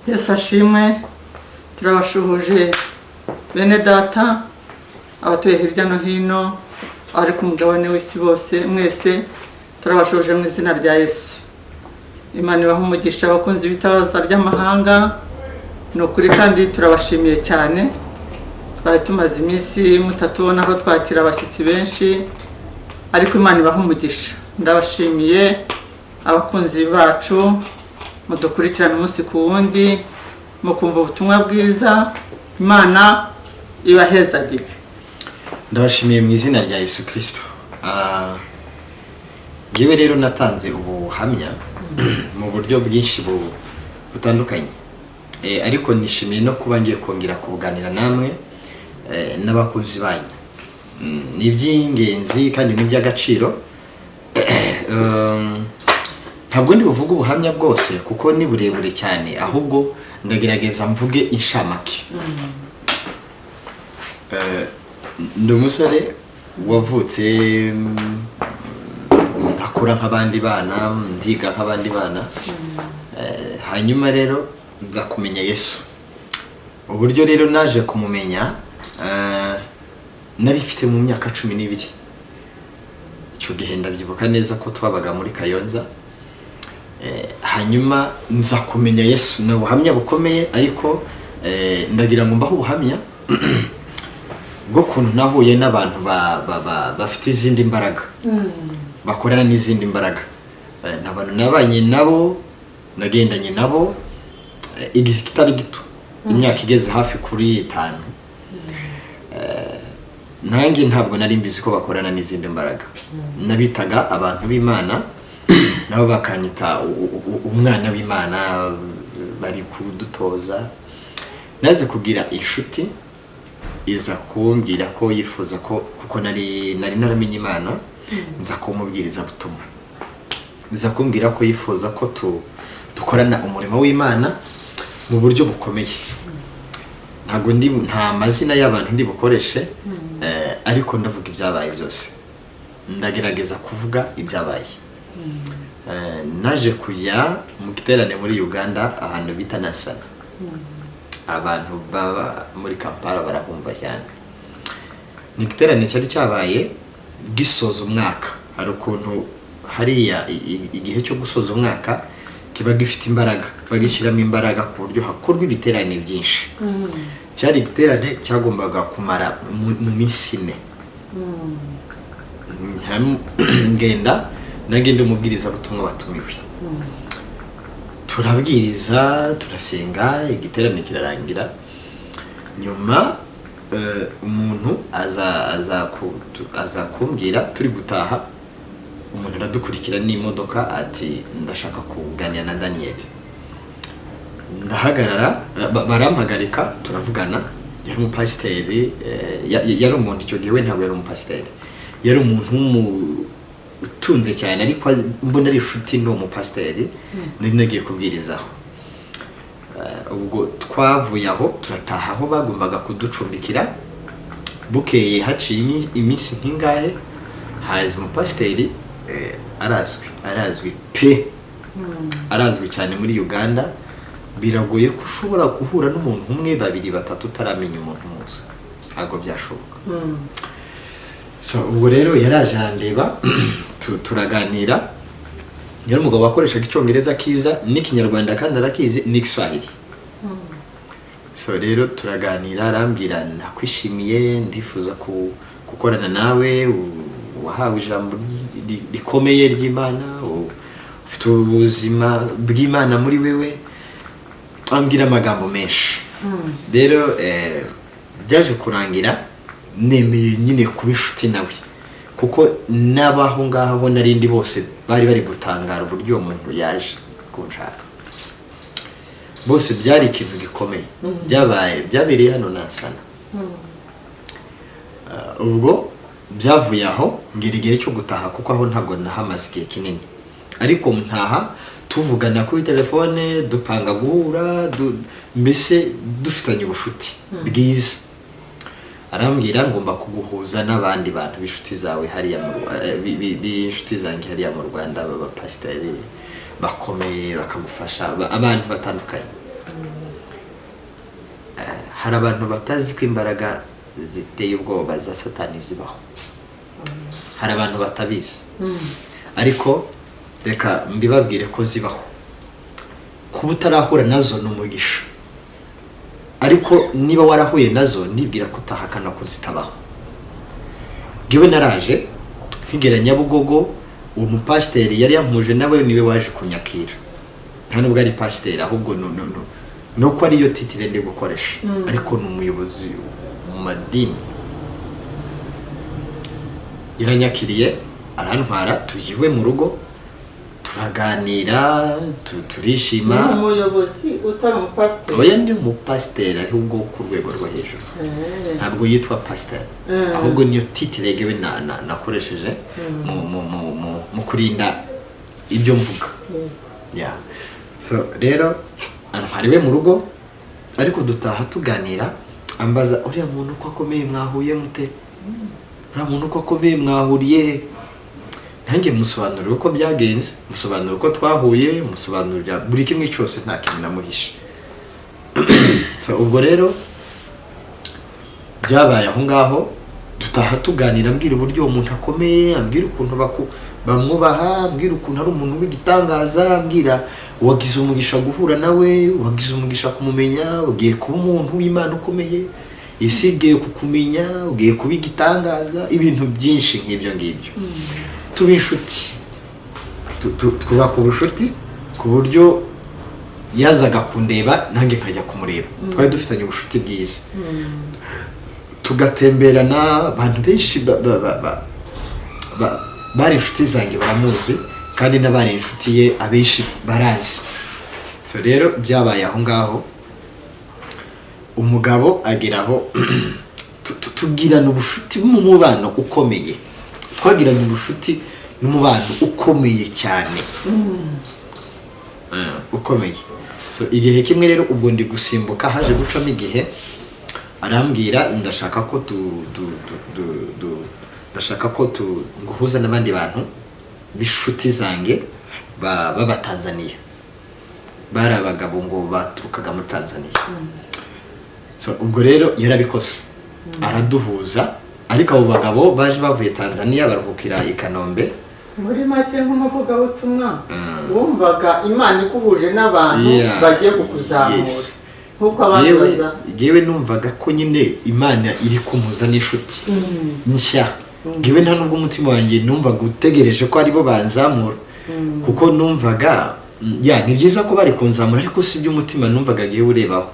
Yesu ashimwe. Turabashuhuje bene data abatuye hirya no hino ari ku mugabane w'isi bose, mwese turabashuhuje mu izina rya Yesu. Imana ibahe umugisha abakunzi b'itabaza ry'amahanga. Ni ukuri kandi turabashimiye cyane. Twari tumaze iminsi mutatubona aho twakira abashyitsi benshi, ariko Imana ibahe umugisha. Ndabashimiye abakunzi bacu mudukurikirana umunsi ku wundi mukumva ubutumwa bwiza. Imana ibahezagire. Ndabashimiye mu izina rya Yesu Kristo. Yewe rero natanze ubuhamya mu buryo bwinshi butandukanye, ariko nishimiye no kuba ngiye kongera kuganira namwe n'abakunzi banyu. Ni iby'ingenzi kandi ni iby'agaciro. Ntabwo ndi buvuga ubuhamya bwose kuko ni burebure cyane, ahubwo ndagerageza mvuge inshamake. Ndi umusore wavutse ndakura nk'abandi bana, ndiga nk'abandi bana, hanyuma rero nza kumenya Yesu. Uburyo rero naje kumumenya, nari mfite mu myaka 12. Icyo gihe ndabyibuka neza ko twabaga muri Kayonza. Hanyuma nza kumenya Yesu. Ni ubuhamya bukomeye, ariko ndagira ngo mbaho ubuhamya bwo kuntu nahuye n'abantu bafite izindi mbaraga, bakorana n'izindi mbaraga. N'abantu nabanye nabo, nagendanye nabo igihe kitari gito, imyaka igeze hafi kuri 5. Nanjye ntabwo nari mbizi ko bakorana n'izindi mbaraga. Nabitaga abantu b'Imana, nabo bakanyita umwana w'Imana, bari kudutoza. Naze kugira inshuti iza kumbwira ko yifuza ko, kuko nari naramenye Imana, nza kumubwiriza butumwa. Nza kumbwira ko yifuza ko dukorana umurimo w'Imana mu buryo bukomeye. Nta mazina y'abantu ndi bukoreshe, ariko ndavuga ibyabaye byose. Ndagerageza kuvuga ibyabaye. Naje kujya mu giterane muri Uganda ahantu bita Nasana. Abantu baba muri Kampala barahumva cyane. Ni giterane cyari cyabaye gisoza umwaka. Hari ukuntu hariya igihe cyo gusoza umwaka kiba gifite imbaraga, bagishyiramo imbaraga ku buryo hakorwa ibiterane byinshi. Cyari igiterane cyagombaga kumara mu minsi 4. Nagende umubwiriza butumwa batumiwe. Turabwiriza, turasenga, igiterane kirarangira. Nyuma umuntu aza kumbwira turi gutaha. Umuntu aradukurikira n'imodoka ati ndashaka kuganira na Daniel. Ndahagarara, barampagarika, turavugana. Yari umupasiteri, yari umuntu icyo gihe, we ntabwo yari umupasiteri. Yari umuntu utunze cyane, ariko mbona ari inshuti n'uwo mupasiteri. Nari nagiye kubwirizaho. Ubwo twavuye aho turataha aho bagombaga kuducumbikira. Bukeye haciye iminsi nk'ingahe, haza umupasiteri arazwi pe, arazwi cyane muri Uganda. Biragoye ko ushobora guhura n'umuntu umwe, 2, 3 utaramenya umuntu muzi. Ntabwo byashoboka. Ubwo rero yaraje andeba, turaganira. Yari umugabo wakoreshaga icyongereza kiza n'ikinyarwanda kandi arakizi n'Igiswahili. Rero turaganira, arambwira nakwishimiye, ndifuza gukorana nawe, wahawe ijambo rikomeye ry'Imana, ufite ubuzima bw'Imana muri wewe. Ambwira amagambo menshi. Rero byaje kurangira nemeye nyine kuba inshuti nawe, kuko n'abaho ngaho narindi bose bari gutangara uburyo umuntu yaje kunshaka. Bose byari ikintu gikomeye byabereye hano Nasana. Ubwo byavuye aho ngira igihe cyo gutaha, kuko aho ntabwo nahamaze igihe kinini, ariko ntaha tuvugana kuri telefone, dupanga guhura, mbese dufitanye ubushuti bwiza. arambwira ngomba kuguhuza n'abandi bantu b'inshuti zawe hariya b'inshuti zanjye hariya mu Rwanda b'abapasiteri bakomeye bakagufasha abantu batandukanye. Hari abantu batazi ko imbaraga ziteye ubwoba za Satani zibaho, hari abantu batabizi, ariko reka mbibabwire ko zibaho. Kuba utarahura nazo ni umugisha, ariko niba warahuye nazo nibwira ko utahakana ko zitabaho. Ngewe naraje nkigera Nyabugogo, uwo mupasiteri yari yampuje nawe niwe waje kunyakira, nta nubwo ari pasiteri ahubwo nuko ariyo titire ndi gukoresha, ariko ni umuyobozi mu madini. Yaranyakiriye arantwara tuyiwe mu rugo turaganira turishima. Umuyobozi utari umupasiteri? Oya, ndi umupasiteri ahubwo ku rwego rwo hejuru, ntabwo yitwa pasiteri, ahubwo niyo titire ngewe nakoresheje mu kurinda ibyo mvuga. So rero antwariwe mu rugo, ariko dutaha tuganira ambaza uriya muntu uko akomeye mwahuye mute, uriya muntu uko akomeye mwahuriye. Nanjye musobanurira uko byagenze, musobanurira uko twahuye, musobanurira buri kimwe cyose, nta kintu namuhishe. So ubwo rero byabaye aho ngaho, dutaha tuganira ambwira uburyo umuntu akomeye, ambwira ukuntu bamwubaha, ambwira ukuntu ari umuntu w'igitangaza, ambwira wagize umugisha guhura nawe, wagize umugisha kumumenya, ugiye kuba umuntu w'Imana ukomeye, isi igiye kukumenya, ugiye kuba igitangaza, ibintu byinshi nk'ibyo ngibyo. Tuba inshuti, twubaka ubucuti ku buryo yazaga kundeba nanjye nkajya kumureba. Twari dufitanye ubucuti bwiza, tugatemberana. Abantu benshi bari inshuti zanjye baramuzi, kandi n'abari inshuti ye abenshi barazi. So rero byabaye aho ngaho, umugabo ageraho tugirana ubucuti mu mubano ukomeye, twagiranye ubucuti n'umubano ukomeye cyane, ukomeye. So igihe kimwe rero ubwo ndi gusimbuka, haje gucamo igihe, arambwira ndashaka ko nguhuza n'abandi bantu b'inshuti zanjye b'Abatanzaniya, bari abagabo ngo baturukaga muri Tanzania. So ubwo rero yarabikoze araduhuza, ariko abo bagabo baje bavuye Tanzania baruhukira i Kanombe. Muri make nk'umuvugabutumwa wumvaga Imana ikuhuje n'abantu bagiye kukuzamura, nkuko abandi baza. Yewe numvaga ko nyine Imana iri kumuza n'inshuti nshya. Yewe nta nubwo umutima wanjye numvaga utegereje ko aribo banzamura, kuko numvaga ni byiza ko bari kunzamura, ariko si by'umutima numvaga yewe urebaho.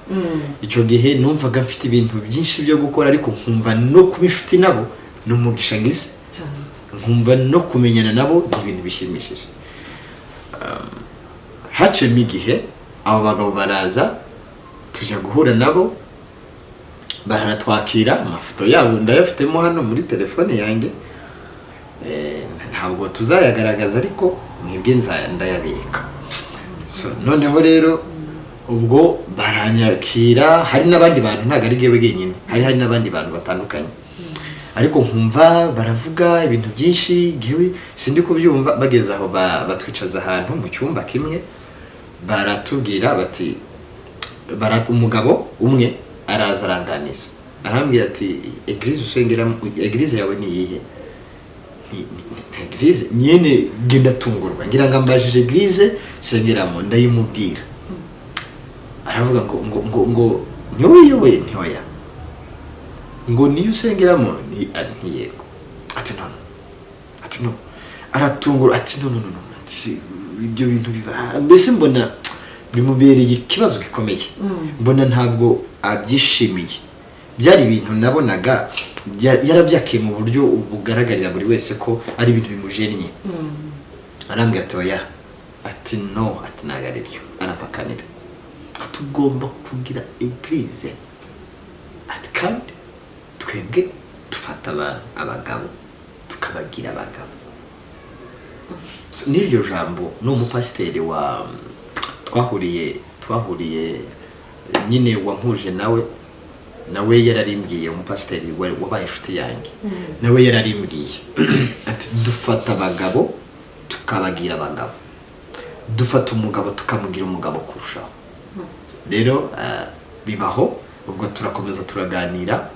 Icyo gihe numvaga mfite ibintu byinshi byo gukora, ariko nkumva no kuba inshuti nabo ni umugisha ngize, nkumva no kumenyana nabo ni ibintu bishimishije. Hacemo igihe abo bagabo baraza, tujya guhura nabo, baratwakira. Amafoto yabo ndayafitemo hano muri telefone yanjye, ntabwo tuzayagaragaza ariko mwebwe ndayabereka. So noneho rero ubwo baranyakira, hari n'abandi bantu, ntabwo ari ngewe wenyine, hari n'abandi bantu batandukanye, ariko nkumva baravuga ibintu byinshi ngewe sindi kubyumva. Bageze aho batwicaza ahantu mu cyumba kimwe, baratubwira bati, umugabo umwe araza aranganiza, arambwira ati eglise usengeramo, eglise yawe ni iyihe? Eglise nyene genda tungurwa, ngira ngo ambajije eglise sengeramo, ndayimubwira. Aravuga ngo nyowe ntoya, ngo niyo usengeramo ni yego. Ati no, aratungura, ati no, ati ibyo bintu biba, mbese mbona bimubereye ikibazo gikomeye, mbona ntabwo abyishimiye. Byari ibintu nabonaga yarabyakiye mu buryo bugaragarira buri wese ko ari ibintu bimujennye. Arambwira ati oya, ati no, ati ntabwo ari byo. Arapakanira, tugomba kugira eglise, ati kandi twebwe dufata abagabo tukabagira abagabo. N'iryo jambo ni umupasiteri twahuriye nyine wampuje nawe, nawe yararimbwiye umupasiteri wabaye inshuti yanjye nawe yararimbwiye ati dufata abagabo tukabagira abagabo, dufata umugabo tukamugira umugabo kurushaho. Rero bibaho, ubwo turakomeza turaganira,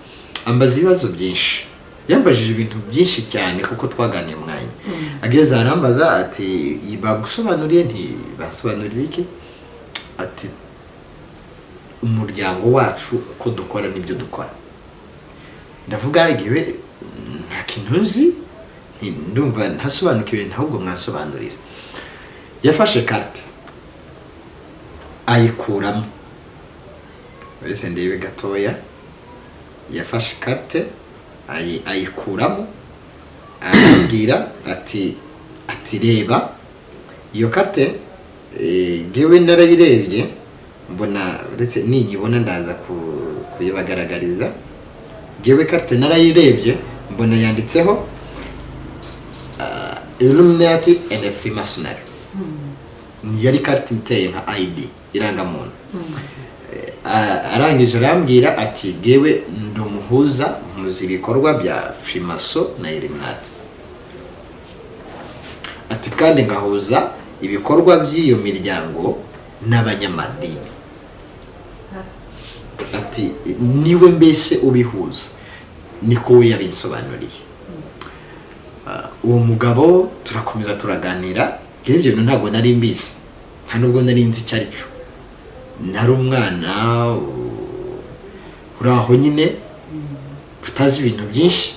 ambaza ibibazo byinshi, yambajije ibintu byinshi cyane kuko twaganiye umwanya. Ageze arambaza ati bagusobanuriye ntibasobanurire iki? Ati umuryango wacu uko dukora n'ibyo dukora. Ndavuga igihe nta kintu nzi, ndumva ntasobanukiwe, ahubwo mwansobanurira. Yafashe carte ayikuramo, uretse ndebe gatoya, yafashe carte ayikuramo, arambwira ati reba iyo carte. Gewe narayirebye mbona, uretse ninyibona ndaza kuyibagaragariza. Gewe carte narayirebye mbona yanditseho Illuminati and Freemasonry. Yari carte iteye nka ID irangamuntu. Arangije arambwira ati gewe ndumuhuza muzi ibikorwa bya Freemason na Illuminati. Ati kandi ngahuza ibikorwa by'iyo miryango n'abanyamadini. Ati niwe mbese ubihuza, niko we yabisobanuriye. Uwo mugabo turakomeza turaganira, ibyo ntabwo nari mbizi, nta nubwo nari nzi icyo ari cyo. Nari umwana uraho nyine utazi ibintu byinshi,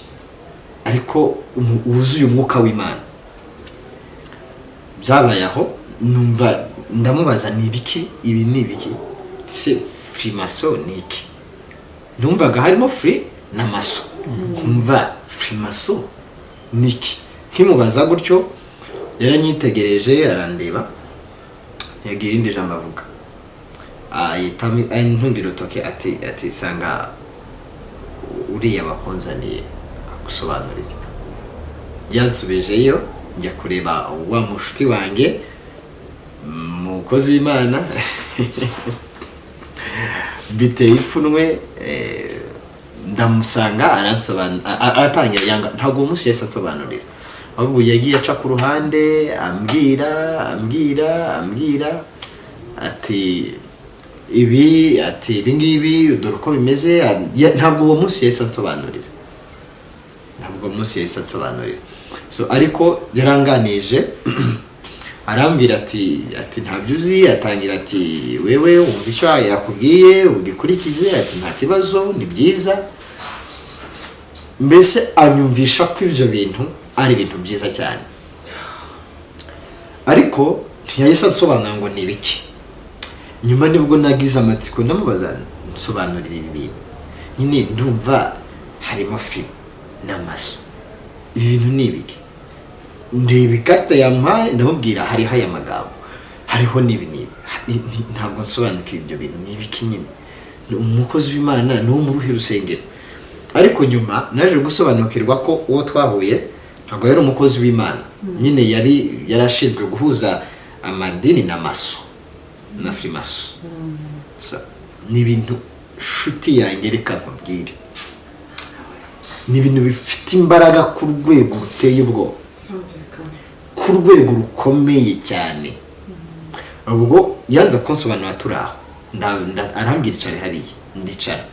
ariko wuzuye umwuka w'Imana. Byabaye aho numva ndamubaza ni ibiki, ibi ni ibiki? Se Freemason ni iki? Numvaga harimo free na maso. Kumva Freemason ni iki? Nkimubaza gutyo yaranyitegereje arandeba, yagira indi jambo avuga. Ntundira utoke ati sanga uriya bakonzaniye gusobanurira. Yansubijeyo njya kureba wa mushuti wanjye umukozi w'Imana biteye ipfunwe, ndamusanga aratangira yanga, ntabwo uwo munsi yahise ansobanurira, ahubwo yagiye aca ku ruhande ambwira ati ibi ngibi dore uko bimeze. Ntabwo uwo munsi yahise ansobanurira, so ariko yaranganije arambwira ati ntabyo uzi. Atangira ati wewe wumva icyo yakubwiye ugikurikize, ati nta kibazo, ni byiza. Mbese anyumvisha ko ibyo bintu ari ibintu byiza cyane, ariko ntiyahise ansobanura ngo ni ibiki. Nyuma nibwo nagize amatsiko ndamubaza, nsobanurira ibi bintu nyine, ndumva harimo free n'amaso, ibi bintu ni ibiki? Ndeba ikarita yampaye ndamubwira hariho aya magambo, hariho n'ibi ntabwo nsobanukiwe ibyo bintu ni ibiki nyine. Umukozi w'Imana ni wo mu ruhe rusengero, ariko nyuma naje gusobanukirwa ko uwo twahuye ntabwo yari umukozi w'Imana, nyine yarashinzwe guhuza amadini na maso na Freemason. So ni ibintu shuti yanjye, reka nkubwire, ni ibintu bifite imbaraga ku rwego ruteye ubwoba, ku rwego rukomeye cyane. Ubwo yanze kunsobanura turaho, arambwira icari hariya, ndicara.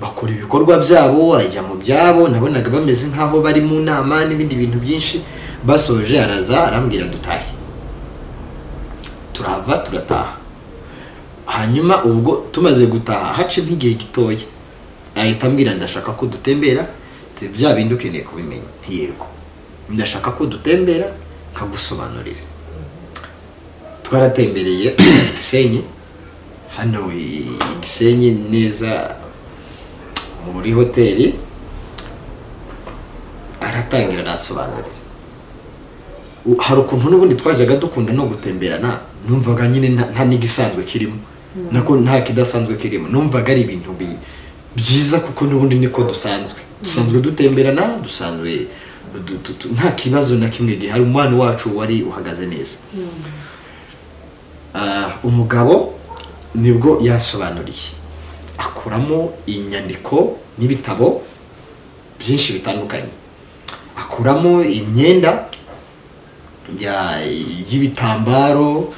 Bakora ibikorwa byabo, ajya mu byabo, nabonaga bameze nkaho bari mu nama n'ibindi bintu byinshi. Basoje araza arambwira dutahe, turava turataha. Hanyuma ubwo tumaze gutaha hace nk'igihe gitoya, ahita ambwira ndashaka ko dutembera, bya bindi ukeneye kubimenya. Yego, ndashaka ko dutembera nkagusobanurira. Twaratembereye Gisenyi, hano Gisenyi neza muri hoteli, aratangira aransobanurira. Hari ukuntu n'ubundi twajyaga dukunda no gutemberana, numvaga nyine nta n'igisanzwe kirimo, nako nta kidasanzwe kirimo. Numvaga ari ibintu byiza kuko n'ubundi niko dusanzwe dutemberana, dusanzwe nta kibazo na kimwe gihari. Umwana wacu wari uhagaze neza. Umugabo nibwo yasobanuriye akuramo inyandiko n'ibitabo byinshi bitandukanye, akuramo imyenda y'ibitambaro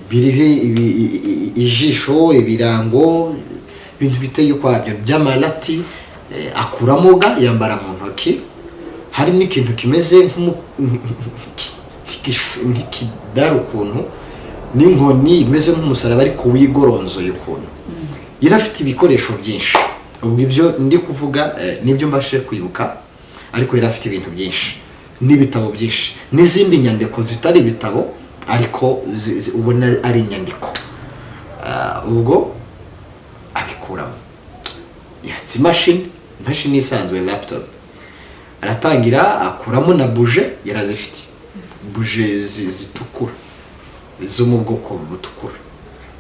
biriho ijisho, ibirango, ibintu biteye ukwabyo by'amarati, akuramo ga yambara mu ntoki, hari n'ikintu kimeze nk'ikidari ukuntu, n'inkoni imeze nk'umusaraba ariko wigoronzoye ukuntu. Yari afite ibikoresho byinshi, ubwo ibyo ndi kuvuga nibyo mbashe kwibuka, ariko yari afite ibintu byinshi n'ibitabo byinshi n'izindi nyandiko zitari ibitabo ariko ubona ari inyandiko. Ubwo abikuramo, yatse imashini isanzwe, laptop, aratangira akuramo na buje, yarazifite buje zitukura zo mu bwoko butukura,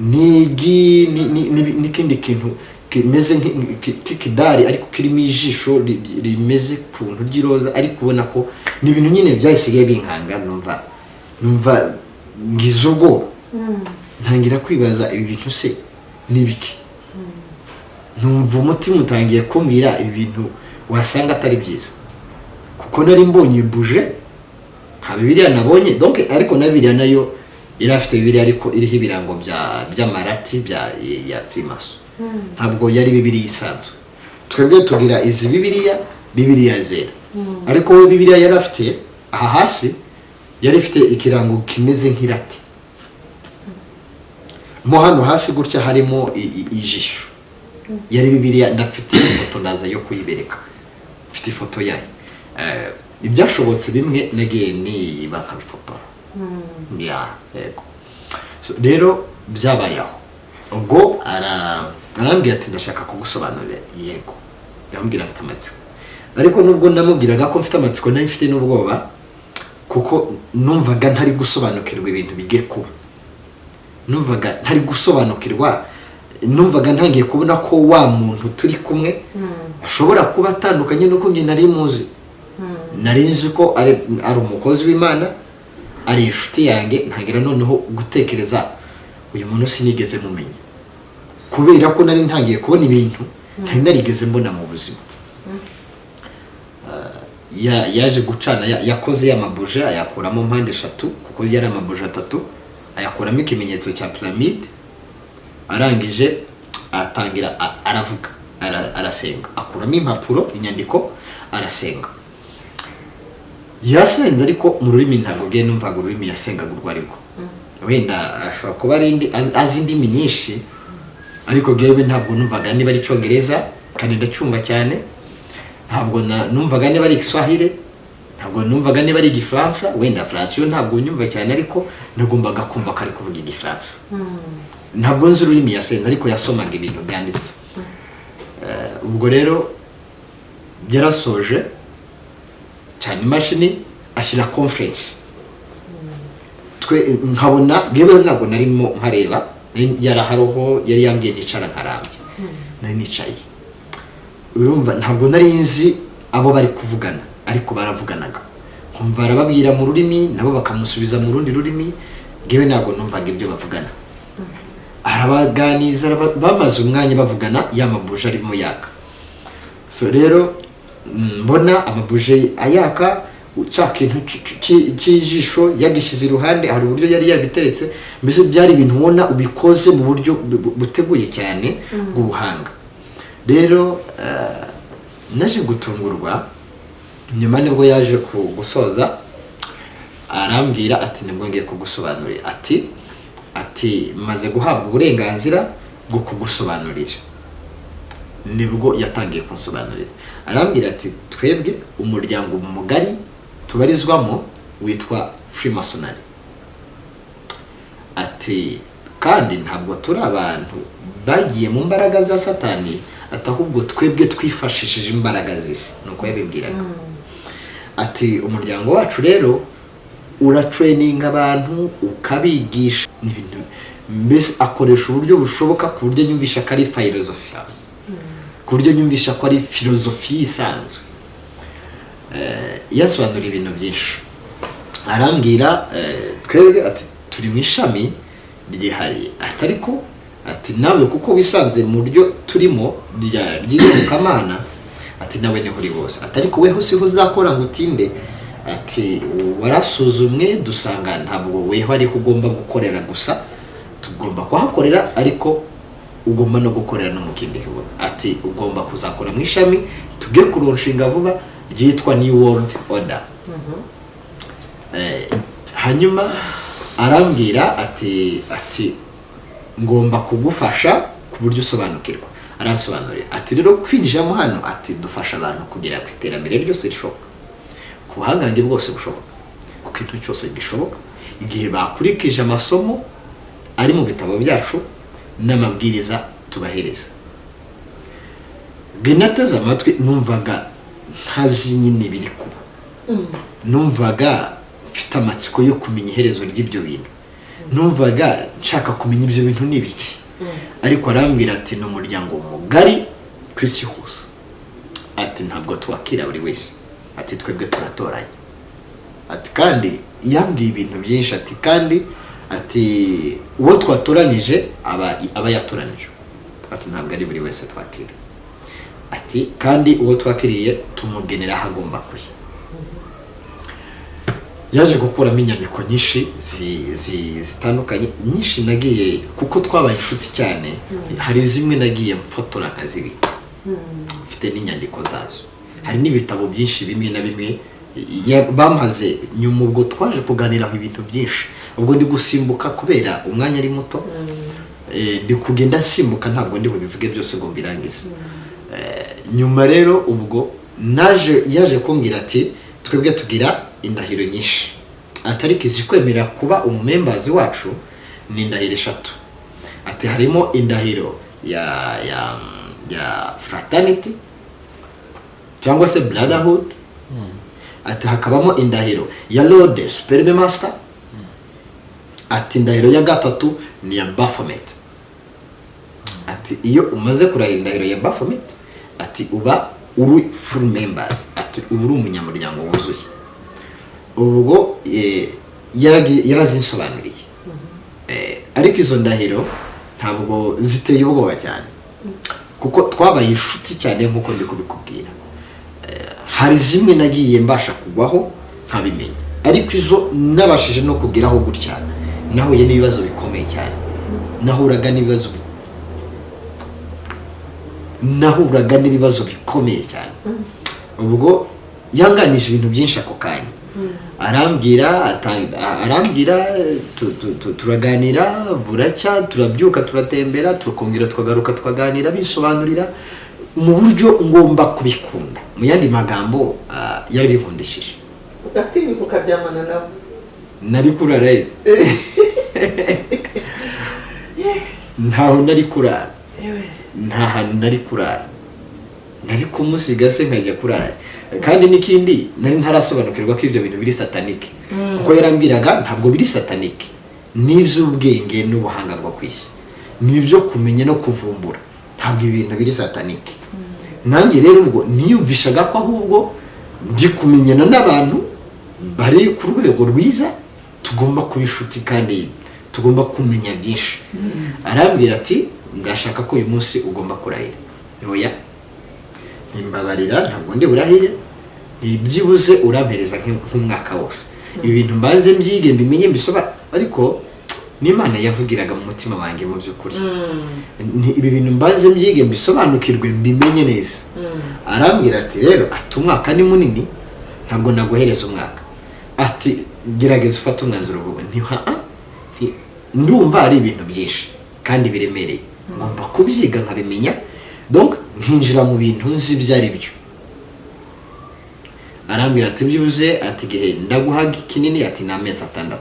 n'ikindi kintu kimeze nk'ikidari ariko kirimo ijisho rimeze kuntu ry'iroza, ariko ubona ko ni ibintu nyine byahisigaye binkanga, numva ngize ubwoba, ntangira kwibaza ibi bintu se n'ibiki, numva umutima utangiye kumbwira ibi bintu wasanga atari byiza, kuko nari mbonye buje nta Bibiliya nabonye, donc ariko na Bibiliya nayo irafite Bibiliya ariko iriho ibirango by'amarati ya Freemason, ntabwo yari Bibiliya isanzwe. Twebwe tugira izi Bibiliya zera, ariko we Bibiliya yari afite aha hasi, yari ifite ikirango kimeze nk'irati, mo hano hasi gutya harimo ijisho, yari Bibiliya. Ndafite ifoto ndaza yo kuyibereka, mfite ifoto yayo. Ibyashobotse bimwe nagiye niba nkabifotora. Yego. So rero byabayeho, ubwo arambwira ati ndashaka kugusobanurira. Yego, ndamubwira mfite amatsiko, ariko nubwo namubwiraga ko mfite amatsiko nari mfite n'ubwoba, kuko numvaga ntari gusobanukirwa ibintu bigiye kuba, numvaga ntari gusobanukirwa, numvaga ntangiye kubona ko wa muntu turi kumwe ashobora kuba atandukanye nuko nge nari muzi. Nari nzi ko ari umukozi w'Imana, ari inshuti yanjye, ntagira noneho gutekereza uyu muntu sinigeze mumenya, kubera ko nari ntangiye kubona ibintu ntari narigeze mbona mu buzima. Yaje gucana, yakoze y'amabuje, ayakuramo mpande eshatu, kuko yari amabuje atatu, ayakuramo ikimenyetso cya piramide, arangije atangira aravuga, arasenga, akuramo impapuro, inyandiko, arasenga. Yasenze ariko mu rurimi ntabwo bwe numvaga ururimi yasengaga urwo arirwo, wenda ashobora kuba ari azi indimi nyinshi, ariko bwewe ntabwo numvaga niba ari Icyongereza, kandi ndacyumva cyane, ntabwo numvaga niba ari Igiswahili, ntabwo numvaga niba ari Igifaransa, wenda France yo ntabwo nyumva cyane, ariko nagombaga kumva ko ari kuvuga Igifaransa. Ntabwo nzi ururimi yasenze, ariko yasomaga ibintu byanditse. Ubwo rero byarasoje cyane imashini, ashyira conference, nkabona bwewe ntabwo narimo nkareba, yaraharoho yari yambwiye nicara nkarambye, nari nicaye, urumva ntabwo nari nzi abo bari kuvugana, ariko baravuganaga, nkumva arababwira mu rurimi nabo bakamusubiza mu rundi rurimi, bwewe ntabwo numvaga ibyo bavugana. Arabaganiza, bamaze umwanya bavugana, y'amabuje arimo yaka. So rero mbona amabuje ayaka, cya kintu cy'ijisho yagishyize iruhande, hari uburyo yari yabiteretse, mbese byari ibintu ubona ubikoze mu buryo buteguye cyane bw'ubuhanga. Rero naje gutungurwa, nyuma nibwo yaje gusoza, arambwira ati nibwo ngiye kugusobanurira, ati maze guhabwa uburenganzira bwo kugusobanurira. Nibwo yatangiye kunsobanurira, arambwira ati twebwe umuryango mugari tubarizwamo witwa Freemasonry, ati kandi ntabwo turi abantu bagiye mu mbaraga za Satani, ati ahubwo twebwe twifashishije imbaraga z'isi. Nuko yabimbwiraga, ati umuryango wacu rero uratraininga abantu, ukabigisha n'ibintu, mbese akoresha uburyo bushoboka ku buryo nyumvisha ko ari philosophy, ku buryo nyumvisha ko ari filozofi isanzwe. Yasobanura ibintu byinshi, arambwira twebwe ati turi mu ishami ryihariye, ariko ati nawe kuko wisanze mu buryo turimo ry'iyobokamana ati nawe niho uri bose ati ariko weho siho uzakora ngo utinde ati warasuzumwe dusanga ntabwo weho ariho ugomba gukorera gusa tugomba kuhakorera ariko ugomba no gukorera no mu kindi kigo ati ugomba kuzakora mu ishami tujye kuronshinga vuba ryitwa New World Order. Hanyuma arambwira ati ngomba kugufasha ku buryo usobanukirwa. Aransobanurira ati rero kwinjiramo hano ati dufasha abantu kugira ku iterambere ryose rishoboka ku buhangange bwose bushoboka ku kintu cyose gishoboka igihe bakurikije amasomo ari mu bitabo byacu n'amabwiriza tubahereza. Genateza amatwi numvaga ntazi nyine biri kuba numvaga mfite amatsiko yo kumenya iherezo ry'ibyo bintu numvaga nshaka kumenya ibyo bintu n'ibiki ariko arambwira ati ni umuryango mugari ku isi hose ati ntabwo twakira buri wese ati twebwe turatoranya ati kandi yambwiye ibintu byinshi ati kandi ati uwo twatoranije aba yatoranije ati ntabwo ari buri wese twakira ati kandi uwo twakiriye tumugenera hagomba kujya. Yaje gukuramo inyandiko nyinshi zitandukanye nyinshi nagiye kuko twabaye inshuti cyane hari zimwe nagiye mfotora nkazibika mfite n'inyandiko zazo hari n'ibitabo byinshi bimwe na bimwe bamaze nyuma ubwo twaje kuganiraho ibintu byinshi ubwo ndi gusimbuka kubera umwanya ari muto ndi kugenda nsimbuka ntabwo ndi bubivuge byose ngo mbirangize. Nyuma rero ubwo yaje kumbwira ati twebwe tugira indahiro nyinshi atari kizikwemera kuba umumembazi wacu ni indahiro 3 ati harimo indahiro ya fraternity cyangwa se brotherhood ati hakabamo indahiro ya Lord Supreme Master ati indahiro ya gatatu ni ya Baphomet ati iyo umaze kurahira indahiro ya Baphomet ati uba uri full members ati uba uri umunyamuryango wuzuye. Ubwo yarazinsobanuriye ariko izo ndahiro ntabwo ziteye ubwoba cyane kuko twabaye inshuti cyane nkuko ndi kubikubwira. Hari zimwe nagiye mbasha kugwaho nkabimenya ariko izo nabashije no kugiraho gutya nahuye n'ibibazo bikomeye cyane nahuraga n'ibibazo bikomeye cyane. Ubwo yanganije ibintu byinshi ako kanya arambwira turaganira buracya turabyuka turatembera tukongera twagaruka twaganira bisobanurira mu buryo ngomba kubikunda mu yandi magambo yari bihundishije ugatinyuka ukaryamana nabo nari kurareze ntaho nari kurara nta hantu nari kurara nari kumusiga se nkajya kurara kandi n'ikindi nari ntarasobanukirwa ko ibyo bintu biri satanike kuko yarambwiraga ntabwo biri satanike n'iby'ubwenge n'ubuhanga bwo kwisi n'ibyo kumenya no kuvumbura ntabwo ibintu biri satanike. Nanjye rero ubwo niyumvishaga ko ahubwo ndi kumenyana n'abantu bari ku rwego rwiza tugomba kuba inshuti kandi tugomba kumenya byinshi. Arambwira ati ndashaka ko uyu munsi ugomba kurahira. Oya nimbabarira ntabwo ndi burahire ibyibuze urampereza nk'umwaka wose ibintu mbanze mbyige mbimenye mbisoba ariko n'Imana yavugiraga mu mutima wanjye mu by'ukuri ibi bintu mbanze mbyige mbisobanukirwe mbimenye neza. Arambwira ati rero ati umwaka ni munini ntabwo naguhereza umwaka ati gerageza ufate umwanzuro vuba ndumva ari ibintu byinshi kandi biremereye ngomba kubyiga nkabimenya donc nkinjira mu bintu nzi byari byo. Arambwira ati byuze ati gihe ndaguhaga kinini ati na mezi 6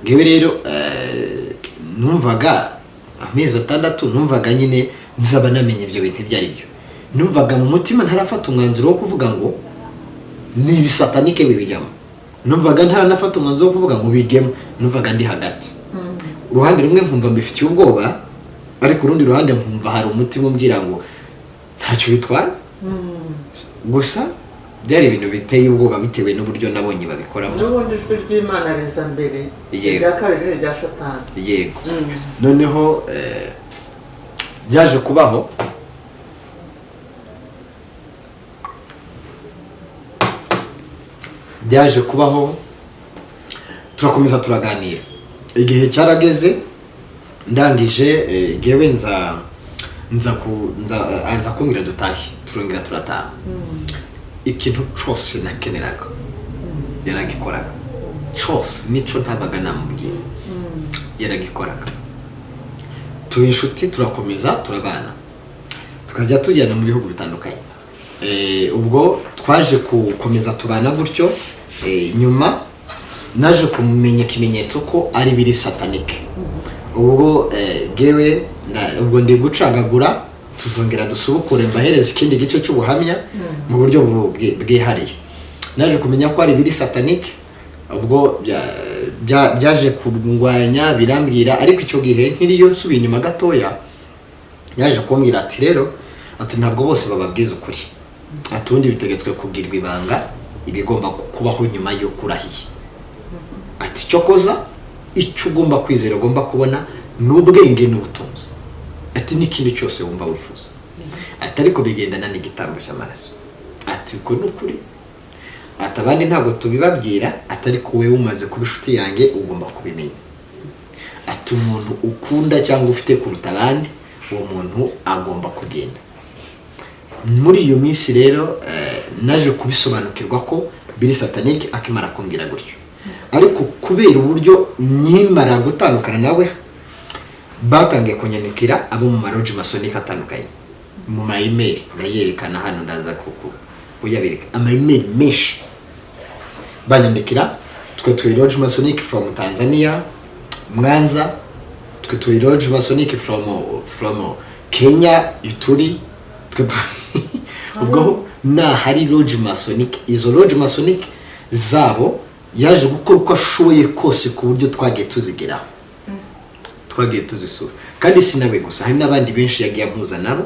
ngewe rero numvaga amezi 6 numvaga nyine nzaba namenye ibyo bintu byari byo numvaga mu mutima ntarafata umwanzuro wo kuvuga ngo ni bisatanike bibijyamo numvaga ntaranafata umwanzuro wo kuvuga ngo bigemo numvaga ndi hagati uruhande rumwe nkumva mbifitiye ubwoba ariko urundi ruhande nkumva hari umutima umbwira ngo ntacyo bitwara gusa byari ibintu biteye ubwoba bitewe n'uburyo nabonye babikoramo. n'ubundi ijwi ry'Imana riza mbere, irya kabiri ni irya Satani. Yego. Noneho byaje kubaho turakomeza turaganira, igihe cyarageze ndangije gewe aza kumbwira dutahe, turongera turataha. Ikintu cyose nakeneraga yaragikoraga, cyose nico ntabaga namubwiye yaragikoraga. Tuba inshuti, turakomeza turabana, tukajya tujyana mu bihugu bitandukanye. Ubwo twaje gukomeza tubana gutyo. Nyuma naje kumenya ikimenyetso ko ari biri satanike. Ubwo gewe ubwo ndi gucagagura, tuzongera dusubukure mbahereza ikindi gice cy'ubuhamya mu buryo bwihariye. Naje kumenya ko ari biri satanike. Ubwo byaje kurwanya birambwira, ariko icyo gihe nkiriyo nsubiye inyuma gatoya, yaje kumbwira ati rero ati ntabwo bose bababwiza ukuri, ati ubundi bitegetswe kubwirwa ibanga ibigomba kubaho nyuma yo kurahiye. Ati cyo koza icyo ugomba kwizera, ugomba kubona n'ubwenge n'ubutunzi, ati n'ikindi cyose wumva wifuza, ati ariko bigendana n'igitambo cy'amaraso. Ati uko n'ukuri, ati abandi ntabwo tubibabwira, ati ariko wewe umaze kuba inshuti yanjye ugomba kubimenya. Ati umuntu ukunda cyangwa ufite kuruta abandi, uwo muntu agomba kugenda. Muri iyo minsi rero naje kubisobanukirwa ko biri satanike akimara kumbwira gutyo, ariko kubera uburyo nyimara gutandukana nawe, batangiye kunyandikira abo mu maroji masonike atandukanye mu ma email, nayerekana hano ndaza kuyabireka ama email menshi banyandikira. Twe Lodge Masonic from Tanzania, Mwanza, twe Lodge Masonic from Kenya, Ituri, ubwo hari Lodge Masonic. Izo Lodge Masonic zabo yaje gukora uko ashoboye kose ku buryo twagiye tuzigeraho, twagiye tuzisura. Kandi sinawe gusa, hari n'abandi benshi yagiye ampuza nabo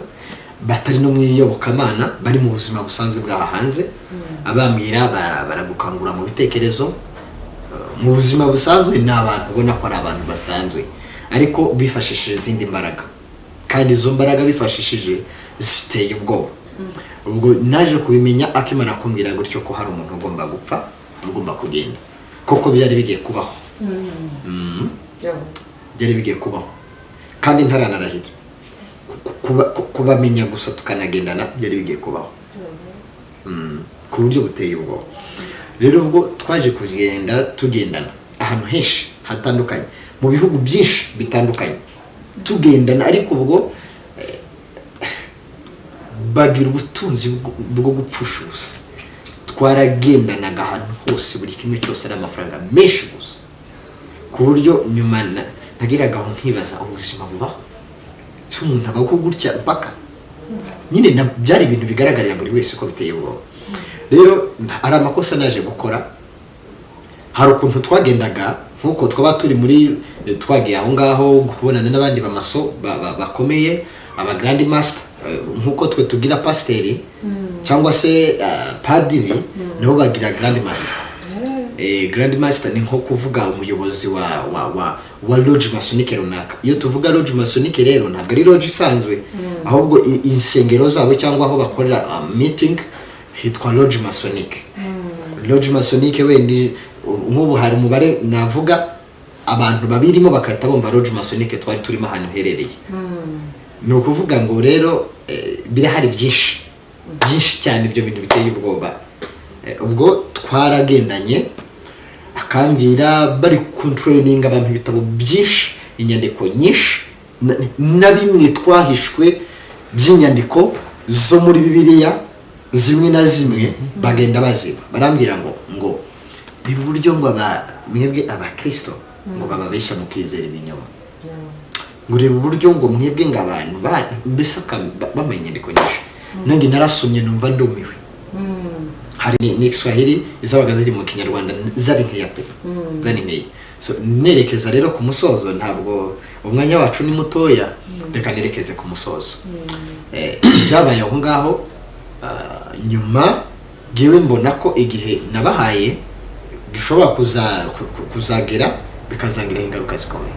batari no mwiyobokamana, bari mu buzima busanzwe bwa hanze. Abambwira baragukangura mu bitekerezo, mu buzima busanzwe n'abantu ubona ko ari abantu basanzwe, ariko bifashishije izindi mbaraga, kandi izo mbaraga bifashishije ziteye ubwoba. Ubwo naje kubimenya akimara kumbwira gutyo ko hari umuntu ugomba gupfa, ugomba kugenda, koko byari bigiye kubaho. Byari bigiye kubaho, kandi ntaranarahira kubamenya gusa tukanagendana, byari bigiye kubaho ku buryo buteye ubwoba. Rero ubwo twaje kugenda tugendana ahantu henshi hatandukanye, mu bihugu byinshi bitandukanye tugendana, ariko ubwo bagira ubutunzi bwo gupfusha ubusa. Twaragendanaga ahantu hose, buri kimwe cyose ari amafaranga menshi gusa, ku buryo nyuma nageraga aho nkibaza ubuzima bubaho, si umuntu abaho gutya mpaka nyine. Byari ibintu bigaragarira buri wese ko biteye ubwoba. Rero ari amakosa naje gukora. Hari ukuntu twagendaga nkuko twaba turi muri, twagiye aho ngaho kubonana n'abandi bamaso bakomeye, aba grand master, nkuko twe tugira pasiteri cyangwa se padiri, nabo bagira grand master. Grand master ni nko kuvuga umuyobozi wa Lodge Masonic runaka. Iyo tuvuga Lodge Masonic rero ntabwo ari lodge isanzwe, ahubwo insengero zabo cyangwa aho bakorera meeting hitwa Lodge Masonic. Lodge Masonic wendi nk'ubu hari umubare navuga abantu babirimo bakahita bumva Lodge Masonic twari turimo ahantu herereye. Ni ukuvuga ngo rero birahari byinshi cyane, ibyo bintu biteye ubwoba. Ubwo twaragendanye, akambwira bari kuntraining abantu ibitabo byinshi, inyandiko nyinshi na bimwe twahishwe by'inyandiko zo muri Bibiliya, zimwe na zimwe bagenda baziba. Barambwira ngo biba uburyo ngo mwebwe abakristo ngo bababesha mukizera ibinyoma, ngo reba uburyo ngo mwebwe ng'abantu mbese bamenye inyandiko nyinshi. Nange narasomye numva ndumiwe. Hari ni Kiswahili izabaga ziri mu Kinyarwanda zari nkeya pe, zari nkeya. So nerekeza rero ku musozo, ntabwo umwanya wacu ni mutoya, reka nerekeze ku musozo. Byabaye aho ngaho, nyuma ngewe mbona ko igihe nabahaye gishobora kuzagera bikazangira ingaruka zikomeye.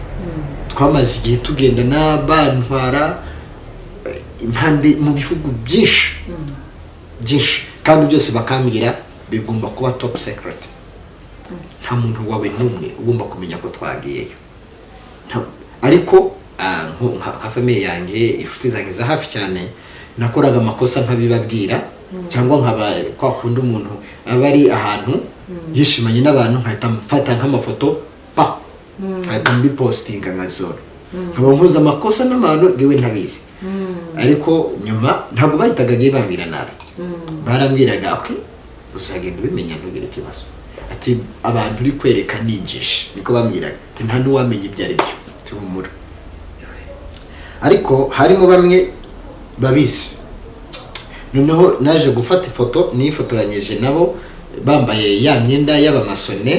Twamaze igihe tugenda n'abantwara impande mu bihugu byinshi kandi byose bakambwira bigomba kuba top secret. Nta muntu wawe n'umwe ugomba kumenya ko twagiyeyo. Ariko nka famille yanjye, inshuti zanjye za hafi cyane, nakoraga amakosa nkabibabwira cyangwa nkaba kwa kundi umuntu aba ari ahantu yishimanye n'abantu nkahita mfata nk'amafoto nkahita mbipostinga nkazora nkaba nkoze amakosa n'abantu ngewe ntabizi. Ariko nyuma ntabwo bahitaga bambwira nabi, barambwiraga okay uzagenda ubimenya ntugire ikibazo, ati abantu uri kwereka ninjishe, niko bambwiraga, ati nta n'uwamenya ibyo ari byo tubumura. Ariko harimo bamwe babizi, noneho naje gufata ifoto nifotoranyije nabo bambaye ya myenda y'abamasone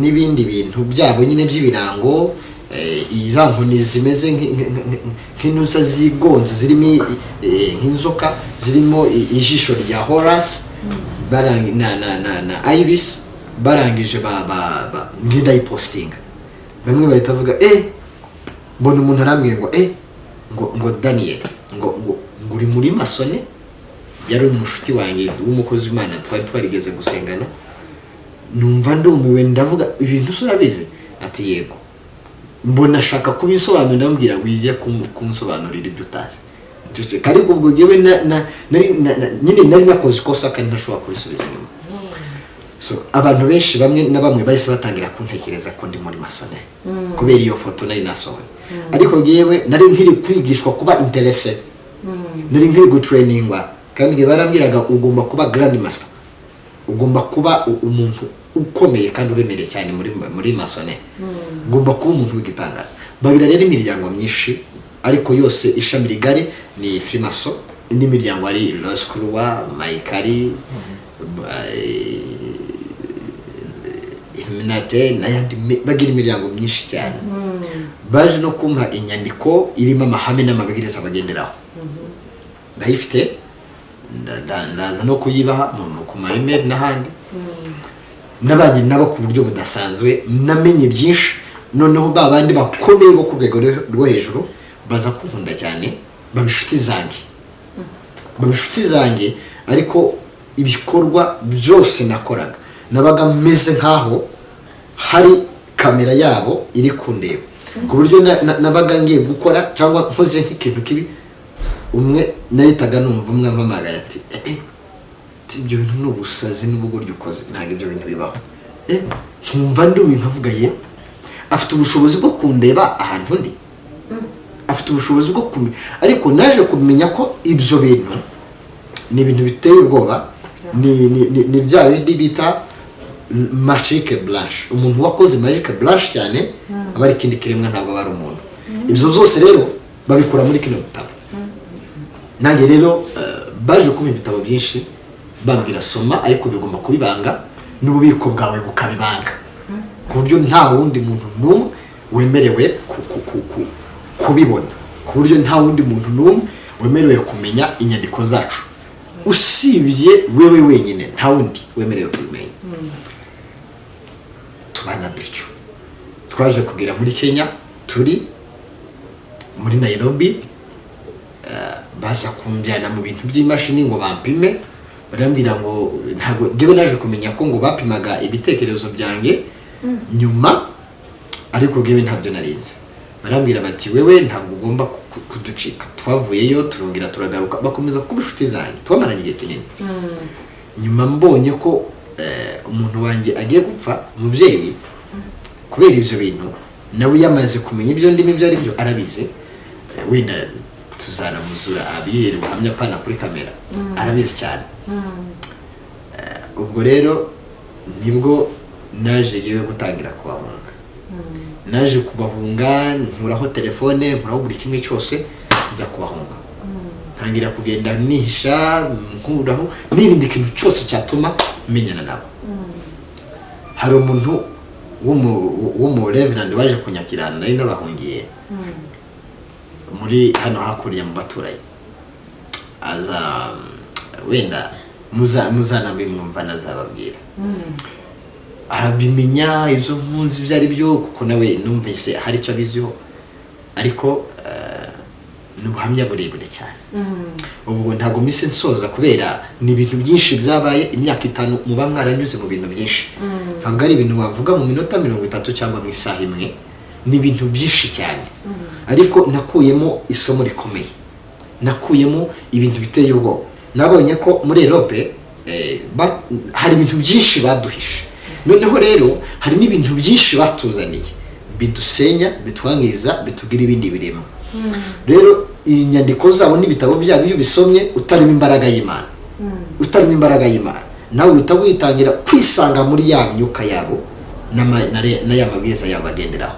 n'ibindi bintu byabo nyine by'ibirango, iza nkoni zimeze nk'inusa zigonze zirimo nk'inzoka zirimo ijisho rya Horus barangi na Ibis, barangije ngenda ipostinga. Bamwe bahita bavuga mbona umuntu arambwiye ngo Daniel ngo uri muri masone. Yari umushuti wanjye w'umukozi w'Imana twarigeze gusengana, numva ndumiwe ndavuga ibintu surabize, ati yego. Mbona ashaka kubisobanura, ndambwira wije kunsobanurira ibyo utazi. Kari ubwo ngewe nyine nari nakoze ikosa kandi ntashobora kubisubiza inyuma. So abantu benshi bamwe na bamwe bahise batangira kuntekereza ko ndi muri masone kubera iyo foto nari nasohoye. Ariko ngewe nari nkiri kwigishwa kuba interesse, nari nkiri gutrainingwa, kandi barambwiraga ugomba kuba grand master, ugomba kuba umuntu ukomeye kandi uremereye cyane muri masone, ugomba kuba umuntu w'igitangaza. Babira rero imiryango myinshi, ariko yose ishami rigari ni Freemason. Indi miryango ari Roscroix, Maikari, Illuminati n'ayandi, bagira imiryango myinshi cyane. Baje no kumpa inyandiko irimo amahame n'amabwiriza bagenderaho, ndayifite ndaza no kuyibaha ku ma email n'ahandi. Nabanye nabo ku buryo budasanzwe, namenye byinshi. Noneho babandi bakomeye bo ku rwego rwo hejuru baza kunkunda cyane, babishuti zanjye. Ariko ibikorwa byose nakoraga nabaga meze nkaho hari kamera yabo iri kundeba, ku buryo nabaga ngiye gukora cyangwa nkoze nk'ikintu kibi, umwe nahitaga numva umwe ampamagaye ati ibyo bintu ni ubusazi n'ubugoryi ukoze, ntabwo ibyo bintu bibaho. Nkumva ndumi nkavuga ye afite ubushobozi bwo kundeba ahantu ndi, afite ubushobozi bwo kumenya. Ariko naje kumenya ko ibyo bintu ni ibintu biteye ubwoba, ni bya bindi bita magique blanche. Umuntu wakoze magique blanche cyane aba ari ikindi kiremwa, ntabwo aba ari umuntu. Ibyo byose rero babikura muri kino gitabo. Nanjye rero baje kumpa ibitabo byinshi bambwira soma, ariko bigomba kubibanga n'ububiko bwawe bukabibanga, ku buryo nta wundi muntu n'umwe wemerewe kubibona, ku buryo nta wundi muntu n'umwe wemerewe kumenya inyandiko zacu usibye wewe wenyine, nta wundi wemerewe kubimenya. Tubana dutyo, twaje kugera muri Kenya, turi muri Nairobi. Baza kunjyana mu bintu by'imashini ngo bampime, barambwira ngo ntabwo ngewe naje kumenya ko ngo bapimaga ibitekerezo byanjye nyuma, ariko ngewe ntabyo narinze. Barambwira bati wewe ntabwo ugomba kuducika. Twavuyeyo turongera turagaruka, bakomeza kuba inshuti zanjye, twamaranye igihe kinini. Nyuma mbonye ko umuntu wanjye agiye gupfa, umubyeyi, kubera ibyo bintu nawe yamaze kumenya ibyo ndimo ibyo ari byo, arabizi. Wenda tuzaramuzura abiyere ubuhamya pana kuri kamera, arabizi cyane. Ubwo rero nibwo naje yewe gutangira kubahunga. Naje kubahunga, nkuraho telefone, nkuraho buri kimwe cyose, nza kubahunga. Ntangira kugenda nihisha, nkuraho n'ibindi kintu cyose cyatuma menyana nabo. Hari umuntu w'umu reverend waje kunyakirana, nari nabahungiye muri hano hakurya mu baturanyi. Aza wenda muzanabimwumva nazababwira. Arabimenya izo mpunzi ibyo ari byo kuko nawe numvise hari icyo abiziho, ariko ni ubuhamya burebure cyane. Ubwo ntabwo mise nsoza kubera ni ibintu byinshi byabaye imyaka 5 muba mwaranyuze mu bintu byinshi. Ntabwo ari ibintu wavuga mu minota 30 cyangwa mu isaha imwe, ni ibintu byinshi cyane. Ariko nakuyemo isomo rikomeye, nakuyemo ibintu biteye ubwoba. Nabonye ko muri Europe hari ibintu byinshi baduhishe, noneho rero hari n'ibintu byinshi batuzaniye bidusenya, bitwangiza, bitugira ibindi birema. Rero inyandiko zabo n'ibitabo byabo iyo bisomye utarimo imbaraga y'Imana, utarimo imbaraga y'Imana, nawe utawitangira kwisanga muri ya myuka yabo na ya mabwiriza yabo bagenderaho.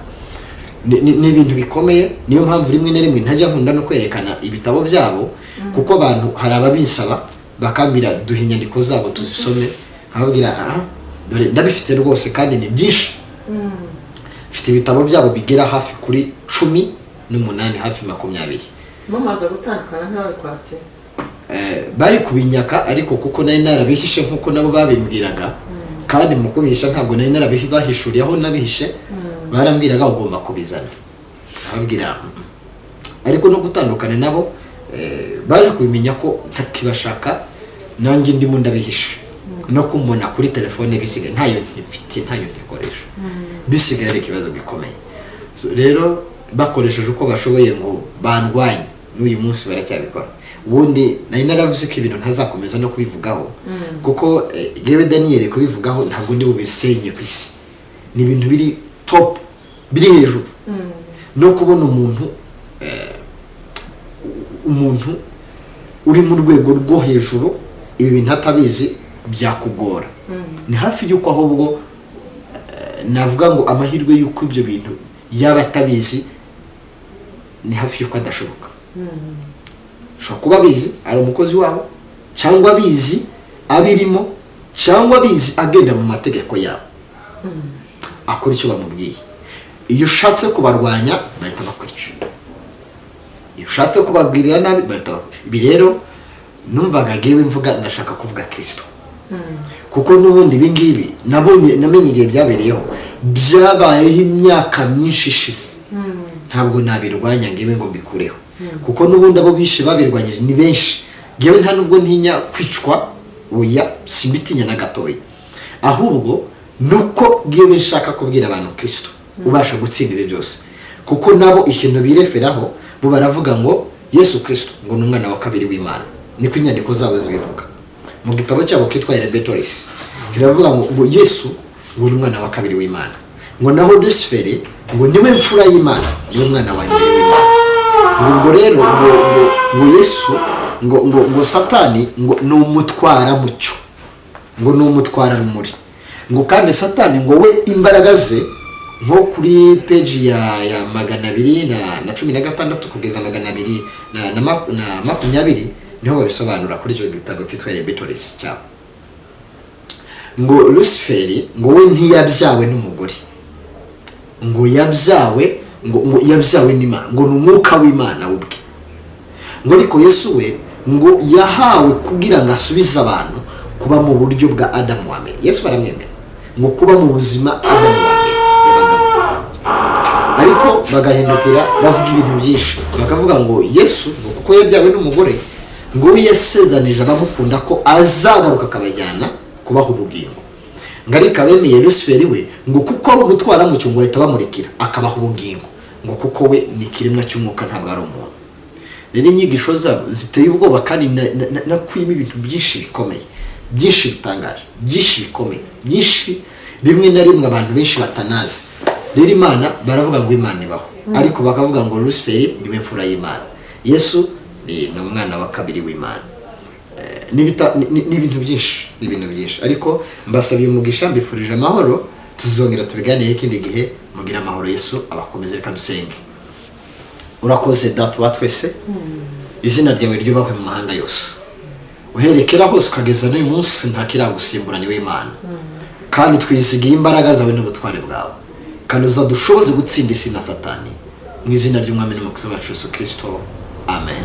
Ni ibintu bikomeye. Niyo mpamvu rimwe na rimwe ntajya nkunda no kwerekana ibitabo byabo, kuko abantu hari ababisaba bakambira duha inyandiko zabo tuzisome, nkababwira dore ndabifite rwose kandi ni byinshi. Mfite ibitabo byabo bigera hafi kuri 18 hafi 20. Mumaze gutandukana ntawe kwatse bari kubinyaka, ariko kuko nari narabihishe nkuko nabo babimbwiraga, kandi mu kubihisha ntabwo nari narabihishuriye aho nabihishe, barambwiraga ugomba kubizana. Ababwira ariko no gutandukana nabo baje kubimenya ko ntakibashaka, nanjye ndimo ndabihisha, no kumbona kuri telefone bisigaye ntayo mfite, ntayo ndikoresha, bisigaye ari ikibazo gikomeye. Rero bakoresheje uko bashoboye ngo bandwanye, n'uyu munsi baracyabikora. Ubundi nari naravuze ko ibintu ntazakomeza no kubivugaho, kuko yewe Daniel kubivugaho ntabwo ndi bubisenye ku isi. Ni ibintu biri top, biri hejuru. No kubona umuntu uri mu rwego rwo hejuru ibi bintu atabizi byakugora. Ni hafi y'uko ahubwo navuga ngo amahirwe y'uko ibyo bintu yaba atabizi ni hafi y'uko adashoboka. Ushobora kuba abizi ari umukozi wabo, cyangwa abizi abirimo, cyangwa abizi agenda mu mategeko yabo, akora icyo bamubwiye. Iyo ushatse kubarwanya bahita bakwica, iyo ushatse kubabwirira nabi bahita bakwica. Ibi rero numvaga ngewe mvuga ndashaka kuvuga Kristo, kuko n'ubundi ibi ngibi namenye igihe byabereyeho, byabayeho imyaka myinshi ishize. Ntabwo nabirwanya ngewe ngo mbikureho, kuko n'ubundi abo bishe babirwanyije ni benshi. Ngewe nta nubwo ntinya kwicwa, oya simbitinya na gatoya, ahubwo nuko ngewe nshaka kubwira abantu Kristo ubasha gutsinda ibi byose. Kuko nabo ikintu bireferaho bo baravuga ngo Yesu Kristo ngo ni umwana wa kabiri w'Imana, niko inyandiko zabo zibivuga. Mu gitabo cyabo kitwa Rebetoris kiravuga ngo Yesu ngo ni umwana wa kabiri w'Imana, ngo naho Lucifer ngo niwe mfura y'Imana, niwe mwana wa mbere w'Imana. Ubwo rero ngo Yesu ngo Satani ngo ni umutwara mucyo, ngo ni umutwara rumuri, ngo kandi Satani ngo we imbaraga ze nko kuri page ya 216 kugeza 220 niho babisobanura kuri icyo gitabo kitwa Rebetoris cyabo. Ngo Lucifer ngo we ntiyabyawe n'umugore, ngo yabyawe n'Imana, ngo ni umwuka w'Imana ubwe. Ngo ariko Yesu we ngo yahawe kugira ngo asubize abantu kuba mu buryo bwa Adamu wa mbere. Yesu baramwemera ngo kuba mu buzima Adamu wa mbere yabagamo, ariko bagahindukira bavuga ibintu byinshi, bakavuga ngo Yesu ngo kuko yabyawe n'umugore ngo we yasezanije abamukunda ko azagaruka akabajyana kubaha ubugingo. Ngo ariko abemeye Lucifer we ngo kuko ari umutwara mu cyungo ahita bamurikira akabaha ubugingo, ngo kuko we ni kiremwa cy'umwuka ntabwo ari umuntu. Rero inyigisho zabo ziteye ubwoba, kandi nakuyemo ibintu byinshi bikomeye, byinshi bitangaje, byinshi bikomeye, byinshi rimwe na rimwe abantu benshi batanazi. Rero Imana baravuga ngo Imana ibaho, ariko bakavuga ngo Lucifer niwe mfura y'Imana, Yesu ni umwana wa kabiri w'Imana. Ni ibintu byinshi, ariko mbasabiye umugisha, mbifurije amahoro. Tuzongera tubiganiye ikindi gihe. Mugira amahoro. Yesu abakomeze. Reka dusenge. Urakoze Data wa twese, izina ryawe ryubahwe mu mahanga yose, uherekera hose ukageza n'uyu munsi nta kiragusimbura niwe Imana, kandi twizigiye imbaraga zawe n'ubutware bwawe, kandi uzadushoboze gutsinda isi na Satani, mu izina ry'Umwami n'Umukiza wacu Yesu Kristo. Amen.